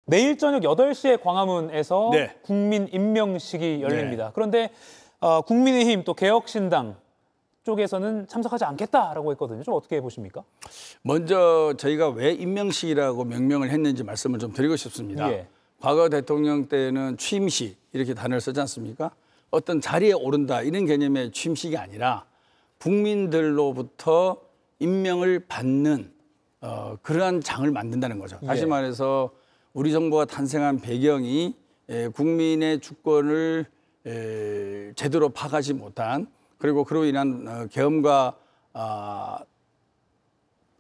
내일 저녁 8시에 광화문에서 네. 국민 임명식이 열립니다. 네. 그런데 국민의힘 또 개혁신당 쪽에서는 참석하지 않겠다라고 했거든요. 좀 어떻게 보십니까? 먼저 저희가 왜 임명식이라고 명명을 했는지 말씀을 좀 드리고 싶습니다. 예. 과거 대통령 때는 취임식 이렇게 단어를 쓰지 않습니까? 어떤 자리에 오른다 이런 개념의 취임식이 아니라 국민들로부터 임명을 받는 그러한 장을 만든다는 거죠. 다시 예. 말해서 우리 정부가 탄생한 배경이 국민의 주권을 제대로 파악하지 못한 그리고 그로 인한 계엄과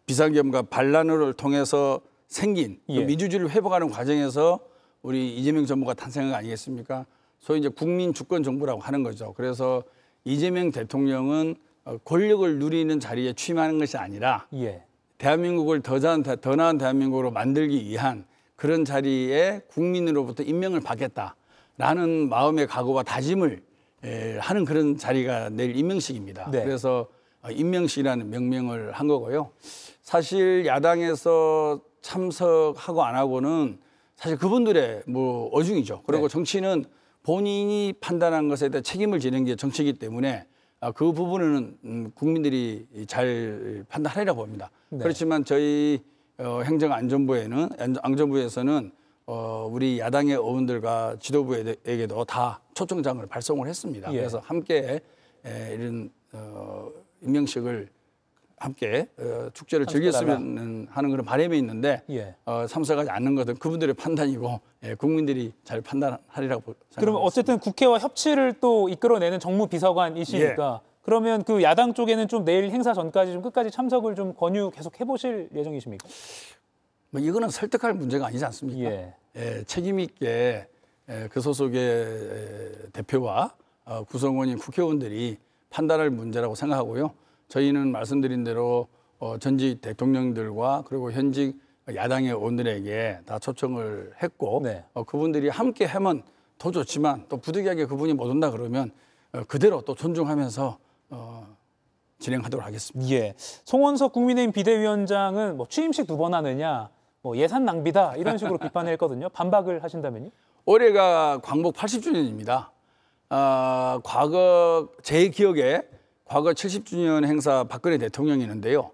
비상계엄과 반란을 통해서 생긴 그 예. 민주주의를 회복하는 과정에서 우리 이재명 정부가 탄생한 거 아니겠습니까? 소위 이제 국민 주권 정부라고 하는 거죠. 그래서 이재명 대통령은 권력을 누리는 자리에 취임하는 것이 아니라 예. 대한민국을 더 나은 대한민국으로 만들기 위한 그런 자리에 국민으로부터 임명을 받겠다라는 마음의 각오와 다짐을 하는 그런 자리가 내일 임명식입니다. 네. 그래서 임명식이라는 명명을 한 거고요. 사실 야당에서 참석하고 안 하고는 사실 그분들의 뭐 어중이죠. 그리고 네. 정치는 본인이 판단한 것에 대해 책임을 지는 게 정치이기 때문에 그 부분은 국민들이 잘 판단하리라고 봅니다. 네. 그렇지만 저희 행정안전부에서는 우리 야당의 의원들과 지도부에게도 다 초청장을 발송을 했습니다. 예. 그래서 함께 이런 임명식을 함께 축제를 즐겼으면 하는 그런 바람이 있는데 예. 참석하지 않는 것은 그분들의 판단이고 국민들이 잘 판단하리라고 생각합니다. 그러면 어쨌든 국회와 협치를 또 이끌어내는 정무비서관이시니까 그러면 그 야당 쪽에는 좀 내일 행사 전까지 좀 끝까지 참석을 좀 권유 계속 해보실 예정이십니까? 뭐 이거는 설득할 문제가 아니지 않습니까? 예. 책임 있게 그 소속의 대표와 구성원인 국회의원들이 판단할 문제라고 생각하고요. 저희는 말씀드린 대로 전직 대통령들과 그리고 현직 야당의 의원들에게 다 초청을 했고 네. 그분들이 함께 하면 더 좋지만 또 부득이하게 그분이 못 온다 그러면 그대로 또 존중하면서 진행하도록 하겠습니다. 예. 송원석 국민의힘 비대위원장은 뭐 취임식 2번 하느냐, 뭐 예산 낭비다 이런 식으로 비판을 했거든요. 반박을 하신다면요? 올해가 광복 80주년입니다. 제 기억에 과거 70주년 행사 박근혜 대통령이 있는데요.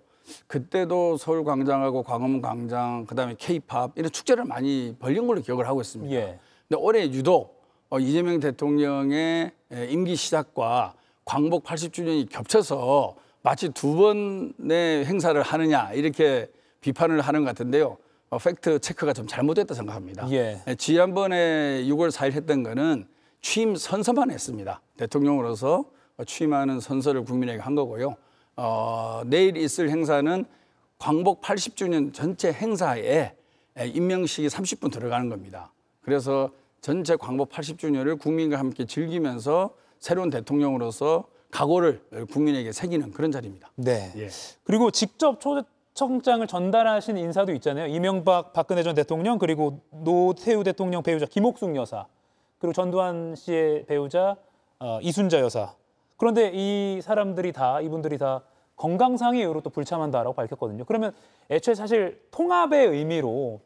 그때도 서울광장하고 광화문광장, 그다음에 K-팝 이런 축제를 많이 벌린 걸로 기억을 하고 있습니다. 예. 근데 올해 유독 이재명 대통령의 임기 시작과 광복 80주년이 겹쳐서 마치 2번의 행사를 하느냐 이렇게 비판을 하는 것 같은데요. 팩트 체크가 좀 잘못됐다 생각합니다. 예. 지난번에 6월 4일 했던 거는 취임 선서만 했습니다. 대통령으로서 취임하는 선서를 국민에게 한 거고요. 내일 있을 행사는 광복 80주년 전체 행사에 임명식이 30분 들어가는 겁니다. 그래서 전체 광복 80주년을 국민과 함께 즐기면서 새로운 대통령으로서 각오를 국민에게 새기는 그런 자리입니다. 네. 예. 그리고 직접 초청장을 전달하신 인사도 있잖아요. 이명박 박근혜 전 대통령 그리고 노태우 대통령 배우자 김옥숙 여사 그리고 전두환 씨의 배우자 이순자 여사. 그런데 이분들이 다 건강상의 이유로 또 불참한다라고 밝혔거든요. 그러면 애초에 사실 통합의 의미로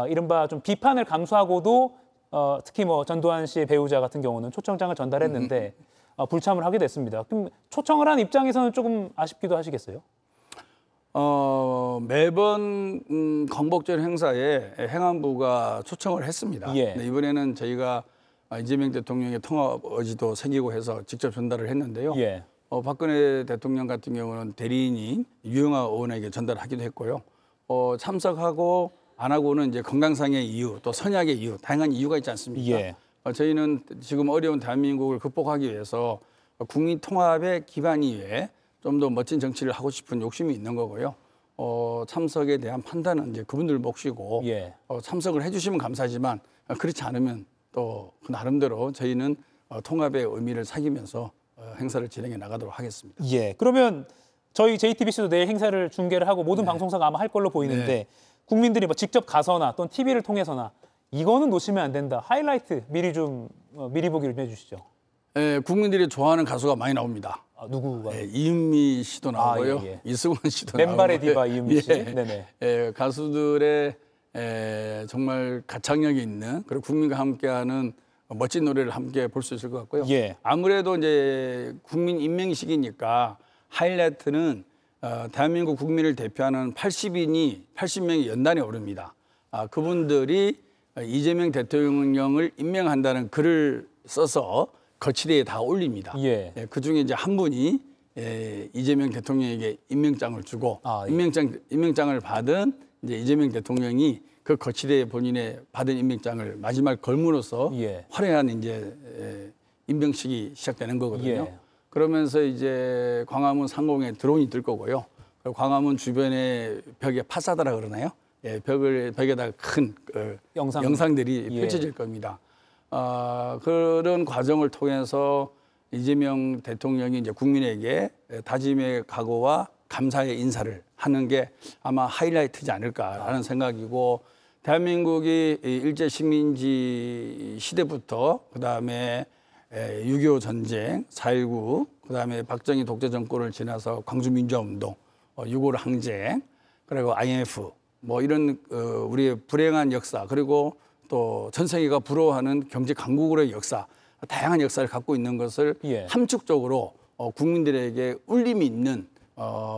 이른바 좀 비판을 감수하고도 특히 뭐 전두환 씨의 배우자 같은 경우는 초청장을 전달했는데 불참을 하게 됐습니다. 그럼 초청을 한 입장에서는 조금 아쉽기도 하시겠어요? 매번 광복절 행사에 행안부가 초청을 했습니다. 예. 네, 이번에는 저희가 이재명 대통령의 통합 의지도 새기고 해서 직접 전달을 했는데요. 예. 박근혜 대통령 같은 경우는 대리인인 유영아 의원에게 전달하기도 했고요. 참석하고 안 하고는 이제 건강상의 이유, 또 선약의 이유, 다양한 이유가 있지 않습니까? 예. 저희는 지금 어려운 대한민국을 극복하기 위해서 국민 통합의 기반 위에 좀 더 멋진 정치를 하고 싶은 욕심이 있는 거고요. 참석에 대한 판단은 이제 그분들 몫이고 예. 참석을 해주시면 감사하지만 그렇지 않으면 또 그 나름대로 저희는 통합의 의미를 사기면서 행사를 진행해 나가도록 하겠습니다. 예. 그러면 저희 JTBC도 내일 행사를 중계를 하고 모든 방송사가 아마 할 걸로 보이는데 네. 국민들이 뭐 직접 가서나 또는 TV를 통해서나 이거는 놓치면 안 된다. 하이라이트 미리 보기를 좀 해주시죠. 국민들이 좋아하는 가수가 많이 나옵니다. 누구가? 이은미 씨도 나오고요. 예. 이승원 씨도 맨발의 나오고요. 디바 이은미 씨. 예. 네네. 가수들의 정말 가창력이 있는 그리고 국민과 함께하는 멋진 노래를 함께 볼 수 있을 것 같고요. 예. 아무래도 이제 국민 임명식이니까 하이라이트는 대한민국 국민을 대표하는 80명의 연단에 오릅니다. 그분들이 이재명 대통령을 임명한다는 글을 써서 거치대에 다 올립니다. 예. 그 중에 이제 한 분이 이재명 대통령에게 임명장을 주고 예. 임명장을 받은 이제 이재명 대통령이 그 거치대에 본인의 받은 임명장을 마지막 걸므로써 예. 화려한 이제 임명식이 시작되는 거거든요. 예. 그러면서 이제 광화문 상공에 드론이 뜰 거고요. 광화문 주변에 벽에 파사다라 그러나요? 예, 벽에다가 큰 영상들이 예. 펼쳐질 겁니다. 그런 과정을 통해서 이재명 대통령이 이제 국민에게 다짐의 각오와 감사의 인사를 하는 게 아마 하이라이트지 않을까라는 생각이고, 대한민국이 일제 식민지 시대부터 그다음에 6.25 전쟁, 4.19, 그다음에 박정희 독재 정권을 지나서 광주 민주화운동, 6.25 항쟁, 그리고 IMF 뭐 이런 우리의 불행한 역사, 그리고 또 전 세계가 부러워하는 경제 강국으로의 역사, 다양한 역사를 갖고 있는 것을 예. 함축적으로 국민들에게 울림이 있는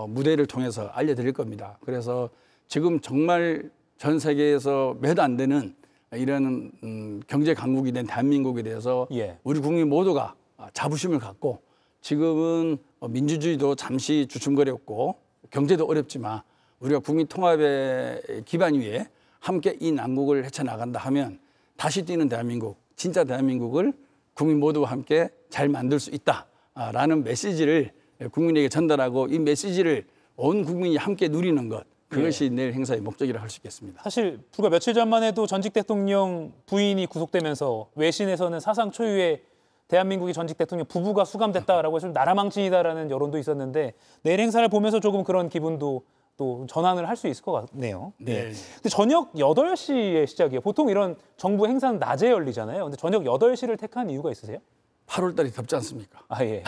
무대를 통해서 알려드릴 겁니다. 그래서 지금 정말 전 세계에서 몇 안 되는 이런 경제 강국이 된 대한민국에 대해서 예. 우리 국민 모두가 자부심을 갖고, 지금은 민주주의도 잠시 주춤거렸고 경제도 어렵지만 우리가 국민 통합의 기반 위에 함께 이 난국을 헤쳐나간다 하면 다시 뛰는 대한민국, 진짜 대한민국을 국민 모두와 함께 잘 만들 수 있다라는 메시지를 국민에게 전달하고, 이 메시지를 온 국민이 함께 누리는 것, 그것이 예. 내일 행사의 목적이라 할 수 있겠습니다. 사실 불과 며칠 전만 해도 전직 대통령 부인이 구속되면서 외신에서는 사상 초유의 대한민국의 전직 대통령 부부가 수감됐다라고 해서 나라망신이다라는 여론도 있었는데, 내일 행사를 보면서 조금 그런 기분도 또 전환을 할 수 있을 것 같네요. 네. 근데 저녁 8시에 시작이에요. 보통 이런 정부 행사는 낮에 열리잖아요. 근데 저녁 8시를 택한 이유가 있으세요? 8월 달이 덥지 않습니까? 아, 예.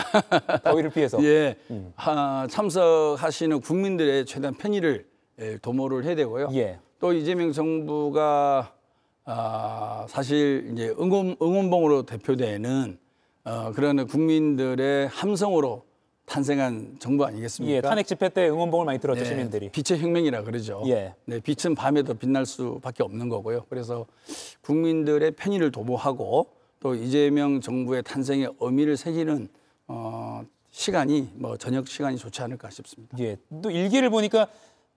더위를 피해서. 예. 참석하시는 국민들의 최대한 편의를 도모를 해야 되고요. 예. 또 이재명 정부가 사실 이제 응원봉으로 대표되는 그런 국민들의 함성으로 탄생한 정부 아니겠습니까? 예, 탄핵 집회 때 응원봉을 많이 들었죠, 네, 시민들이. 빛의 혁명이라 그러죠. 예. 네, 빛은 밤에 더 빛날 수밖에 없는 거고요. 그래서 국민들의 편의를 도모하고 또 이재명 정부의 탄생의 의미를 새기는 시간이 저녁 시간이 좋지 않을까 싶습니다. 예. 또 일기를 보니까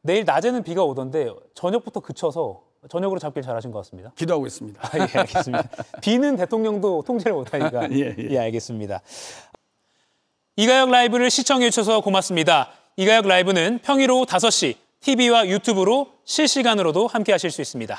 내일 낮에는 비가 오던데 저녁부터 그쳐서 저녁으로 잡길 잘하신 것 같습니다. 기도하고 있습니다. 아, 예, 알겠습니다. 비는 대통령도 통제를 못하니까. 예. 알겠습니다. 이가혁 라이브를 시청해 주셔서 고맙습니다. 이가혁 라이브는 평일 오후 5시 TV와 유튜브로 실시간으로도 함께 하실 수 있습니다.